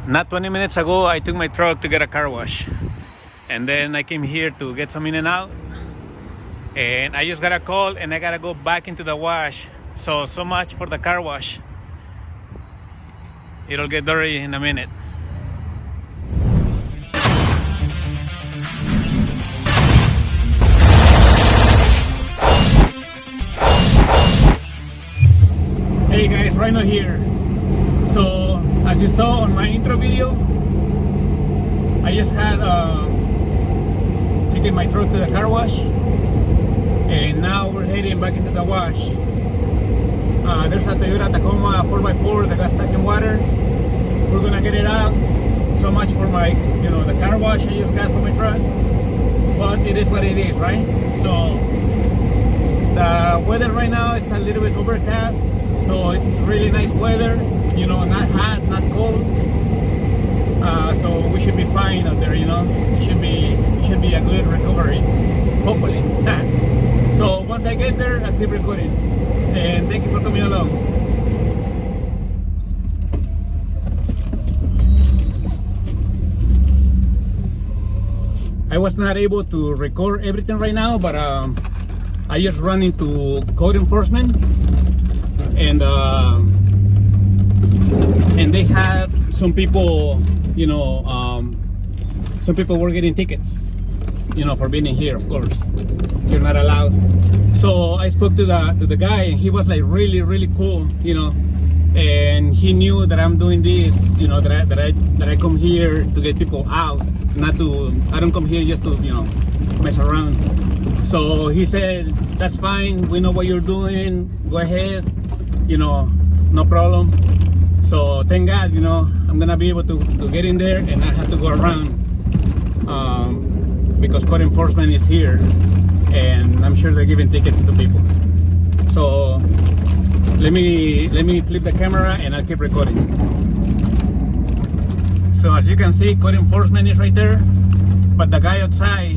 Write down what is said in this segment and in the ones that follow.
Not 20 minutes ago, I took my truck to get a car wash. And then I came here to get some In-N-Out. And I just got a call and I gotta go back into the wash. So much for the car wash. It'll get dirty in a minute. Hey guys, Rhino here. So as you saw on my intro video, I just had taken my truck to the car wash, and now we're heading back into the wash. There's a Toyota Tacoma 4x4 that got stuck in water. We're gonna get it out. So much for my, the car wash I just got for my truck. But it is what it is, right? So the weather right now is a little bit overcast, so it's really nice weather. Not hot, not cold. So we should be fine out there. It should be a good recovery, hopefully. So once I get there, I'll keep recording. And thank you for coming along. I was not able to record everything right now, but I just ran into code enforcement, and they had some people, some people were getting tickets, for being in here. Of course, you're not allowed. So I spoke to the guy, and he was like really, really cool, and he knew that I'm doing this, that I come here to get people out, I don't come here just to, mess around. So he said, that's fine, we know what you're doing, go ahead, no problem. So thank God, I'm gonna be able to get in there and not have to go around, because code enforcement is here, and I'm sure they're giving tickets to people. So let me flip the camera and I'll keep recording. So as you can see, code enforcement is right there, but the guy outside,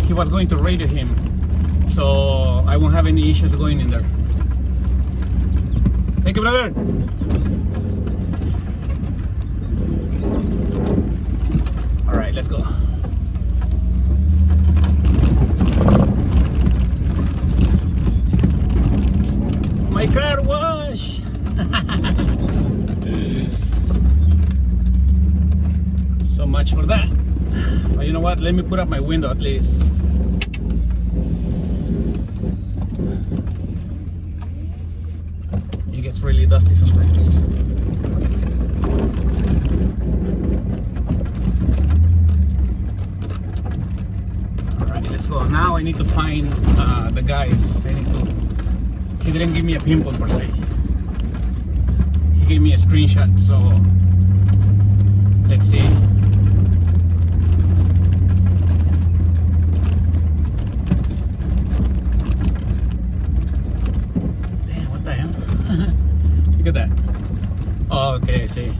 he was going to radio him, so I won't have any issues going in there. Thank you, brother. All right, let's go. My car wash. So much for that. But you know what? Let me put up my window at least. It gets really dusty sometimes. Alright, let's go. Now I need to find the guys. He didn't give me a pinpoint per se. He gave me a screenshot, so let's see. Damn, what the hell? Look at that. Oh, okay, I see.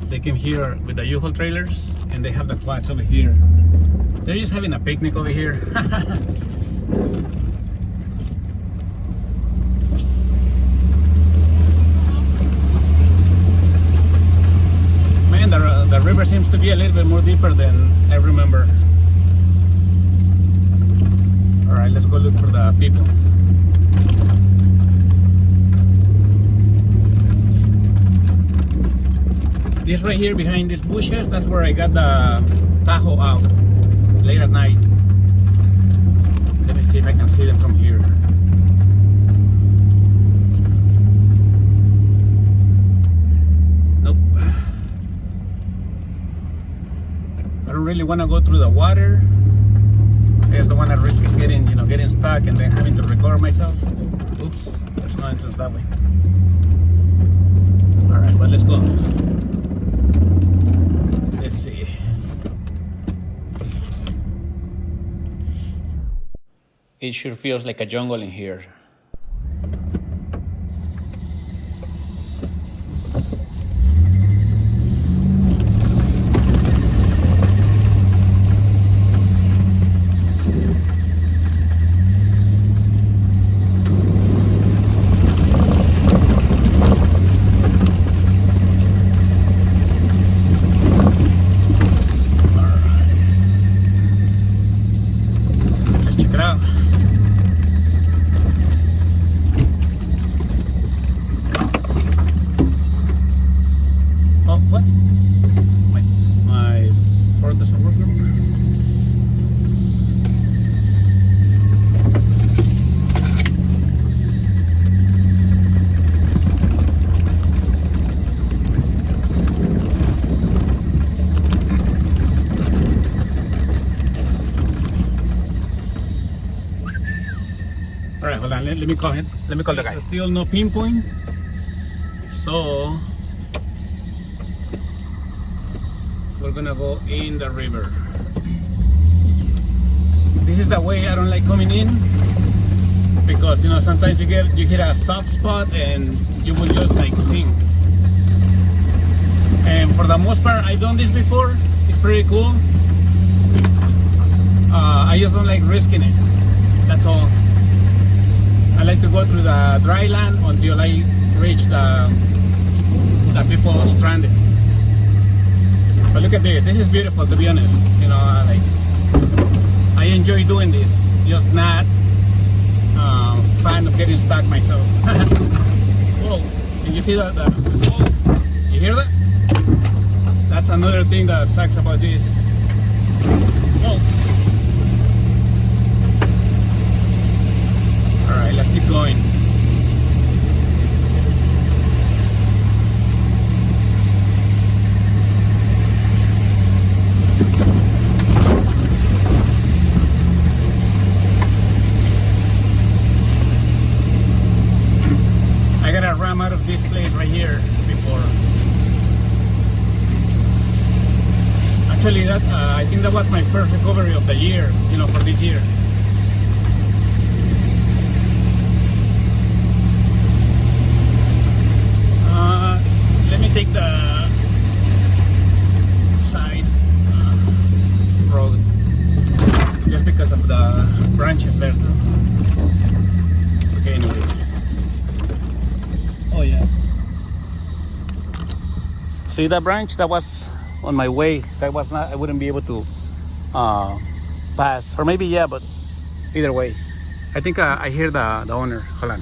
They came here with the U-Haul trailers, and they have the quads over here. They're just having a picnic over here. The river seems to be a little bit more deeper than I remember. Alright, let's go look for the people. This right here behind these bushes, that's where I got the Tahoe out late at night. Let me see if I can see them from here. I don't really want to go through the water. I just don't want to risk it getting stuck and then having to record myself. Oops, there's no entrance that way. Alright, but let's go. Let's see. It sure feels like a jungle in here. let me call him. Let me call the guy. Still no pinpoint. So we're gonna go in the river. This is the way I don't like coming in, because you know sometimes you hit a soft spot and you will just like sink. And for the most part, I've done this before. It's pretty cool. I just don't like risking it. That's all. I like to go through the dry land until I reach the people stranded. But look at this. This is beautiful, to be honest. You know, like I enjoy doing this. Just not fan of getting stuck myself. Whoa! Can you see that? Whoa! You hear that? That's another thing that sucks about this. Whoa! All right, let's keep going. I gotta ram out of this place right here before. Actually, that I think that was my first recovery of the year. You know, for this year. Let me take the sides road, just because of the branches there too. Okay, anyway. Oh yeah. See that branch? That was on my way. So I wouldn't be able to pass. Or maybe yeah, but either way. I think I hear the owner. Hold on.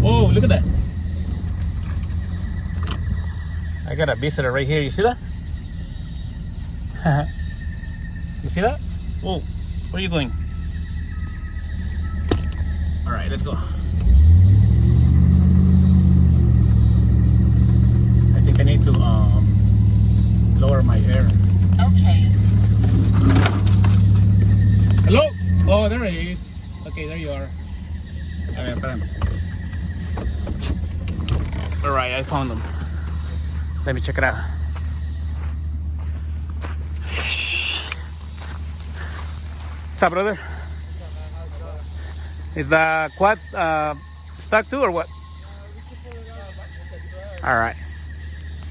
Oh, look at that. I got a visitor right here. You see that? You see that? Oh, where are you going? All right, let's go. I think I need to lower my hair. Okay. Hello? Oh, there he is. Okay, there you are. All right, I found them. Let me check it out. What's up, brother? Is the quad stuck too, or what? All right.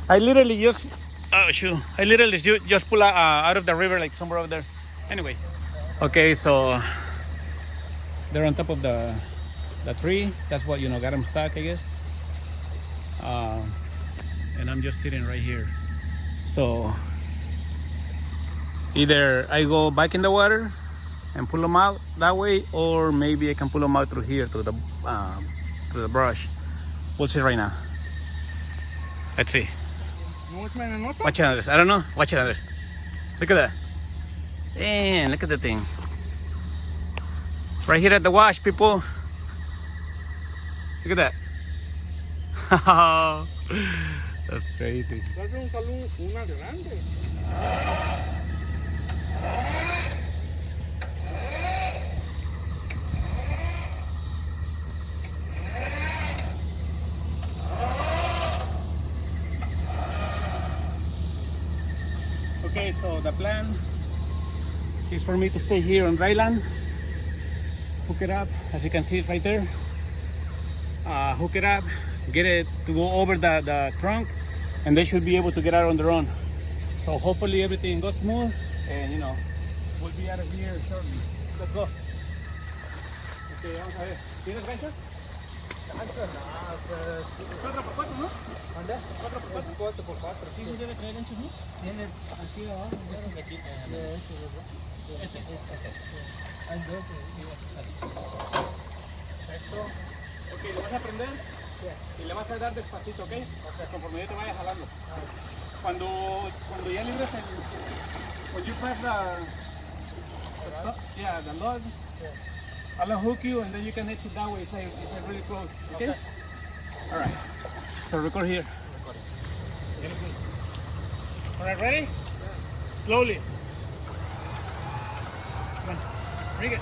I literally just, oh shoot, I literally just pull out of the river, like somewhere over there. Anyway, okay, so they're on top of the tree. That's what, you know, got them stuck, I guess. And I'm just sitting right here. So either I go back in the water and pull them out that way, or maybe I can pull them out through here through the brush. We'll see right now. Let's see. Watch it, Andres. I don't know. Watch it, Andres. Look at that. Man, look at the thing. Right here at the wash, people. Look at that. That's crazy. Okay, so the plan is for me to stay here on dry land, hook it up, as you can see it right there, hook it up, get it to go over the trunk, and they should be able to get out on their own. So hopefully everything goes smooth, and you know, we'll be out of here shortly. Let's go. Okay, vamos a ver. ¿Tienes ganchos? Ganchos, no, 4x4, ¿no? ¿Dónde? 4x4. 4x4. Sí, debe traer ganchos, ¿no? Tiene aquí abajo. Aquí. Este. Hay dos. Perfecto. Ok, ¿le vas a prender? Sí. Y le vas a dar despacito, ¿ok? Conforme yo te vaya jalando. Cuando ya libres el... When you press the log, I'll hook you and then you can exit that way. It's like really close. Okay? All right. So record here. All right, ready? Yeah. Slowly. Come on. Bring it.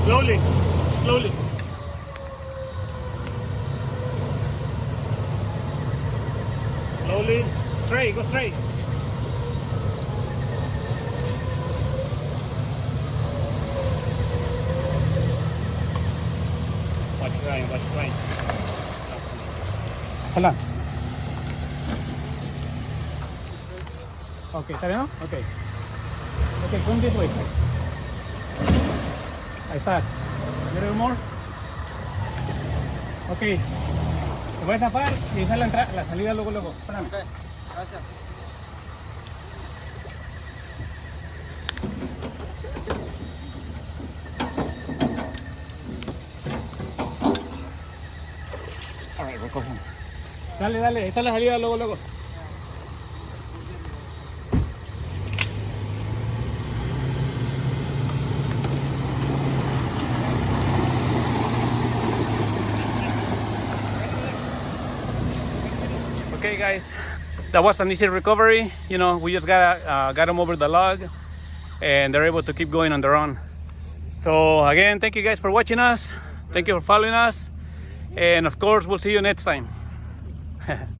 Slowly, slowly. Slowly, straight, go straight. Watch Ryan, watch Ryan. Hold on. Okay, ¿está bien? Okay. Okay, come this way. Ahí está. A little more. Okay. Te voy a tapar y esa es la salida luego. Espérame. Ok, gracias. Alright, recogemos. Dale, esta es la salida luego. Okay, guys, that was an easy recovery. You know, we just got them over the log, and they're able to keep going on their own. So again, thank you guys for watching us. Thank you for following us, and of course, we'll see you next time.